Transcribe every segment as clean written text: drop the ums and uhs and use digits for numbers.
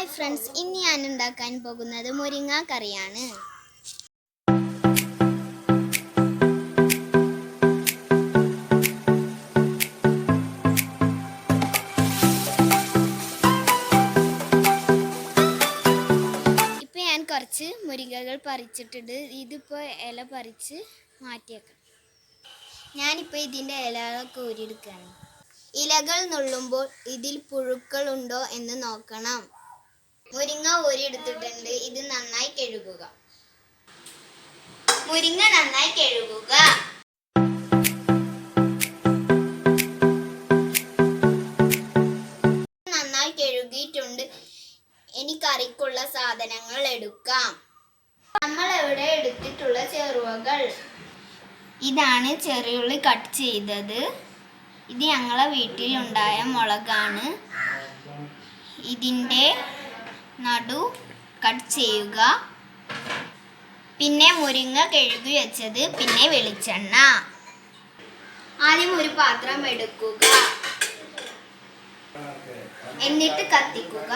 Hi friends, ഇന്ന് ഞാൻ ഉണ്ടാക്കാൻ പോകുന്നത് മുരിങ്ങ കറിയാണ്. ഇപ്പം ഞാൻ കുറച്ച് മുരിങ്ങകൾ പറിച്ചിട്ടുണ്ട്. ഇതിപ്പോൾ ഇല പറിച്ച് മാറ്റിയേക്കാം. ഞാനിപ്പോൾ ഇതിൻ്റെ ഇലകളൊക്കെ ഊരിയെടുക്കുകയാണ്. ഇലകൾ നുള്ളുമ്പോൾ ഇതിൽ പുഴുക്കൾ ഉണ്ടോ എന്ന് നോക്കണം. മുരിങ്ങ ഊരിയെടുത്തിട്ടുണ്ട്. ഇത് നന്നായി കഴുകുക. മുരിങ്ങ നന്നായി കഴുകുക. നന്നായി കഴുകിയിട്ടുണ്ട്. ഇനി കറിക്കുള്ള സാധനങ്ങൾ എടുക്കാം. നമ്മൾ ഇവിടെ എടുത്തിട്ടുള്ള ചേരുവകൾ ഇതാണ്: ചെറിയുള്ളി കട്ട് ചെയ്തത്, ഇത് ഞങ്ങളെ വീട്ടിലുണ്ടായ മുളകാണ്, ഇതിൻ്റെ നടു കട്ട് ചെയ്യുക, പിന്നെ മുരിങ്ങ കഴുകി വെച്ചത്, പിന്നെ വെളിച്ചെണ്ണ. ആദ്യം ഒരു പാത്രം എടുക്കുക, എന്നിട്ട് കത്തിക്കുക.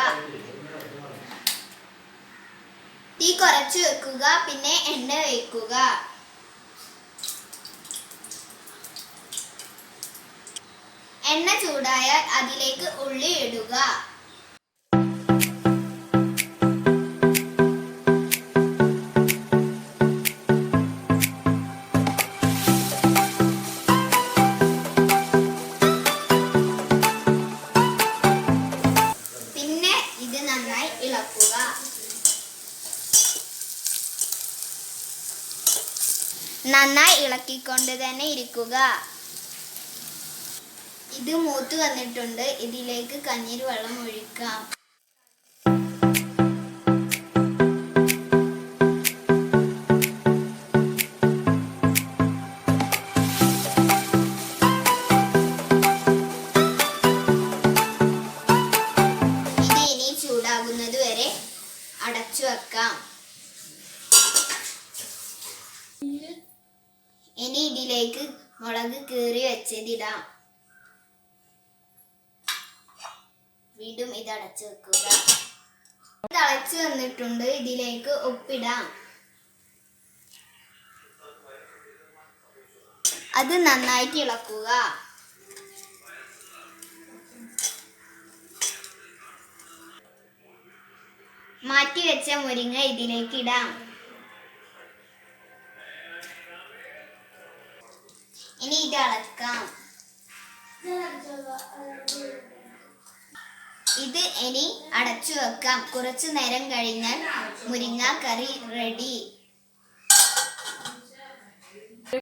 തീ കുറച്ച് വെക്കുക, പിന്നെ എണ്ണ ഒഴിക്കുക. എണ്ണ ചൂടായാൽ അതിലേക്ക് ഉള്ളി ഇടുക. പിന്നെ ഇത് നന്നായി ഇളക്കുക. നന്നായി ഇളക്കിക്കൊണ്ട് തന്നെ ഇരിക്കുക. ഇത് മൂത്ത് വന്നിട്ടുണ്ട്. ഇതിലേക്ക് കഞ്ഞീർ വെള്ളം ഒഴിക്കാം. ഇത് ഇനി ചൂടാകുന്നത് വരെ അടച്ചു വെക്കാം. ഇനി ഇതിലേക്ക് മുളക് കീറി വെച്ചതിടാം. വീണ്ടും ഇത് അടച്ചു വെക്കുക. തിളച്ചു വന്നിട്ടുണ്ട്. ഇതിലേക്ക് ഉപ്പിടാം. അത് നന്നായിട്ട് ഇളക്കുക. മാറ്റി വെച്ച മുരിങ്ങ ഇതിലേക്ക് ഇടാം. ഇനി ഇത് അടക്കാം. ഇത് ഇനി അടച്ചു വെക്കാം. കുറച്ചു നേരം കഴിഞ്ഞാൽ മുരിങ്ങ കറി റെഡി.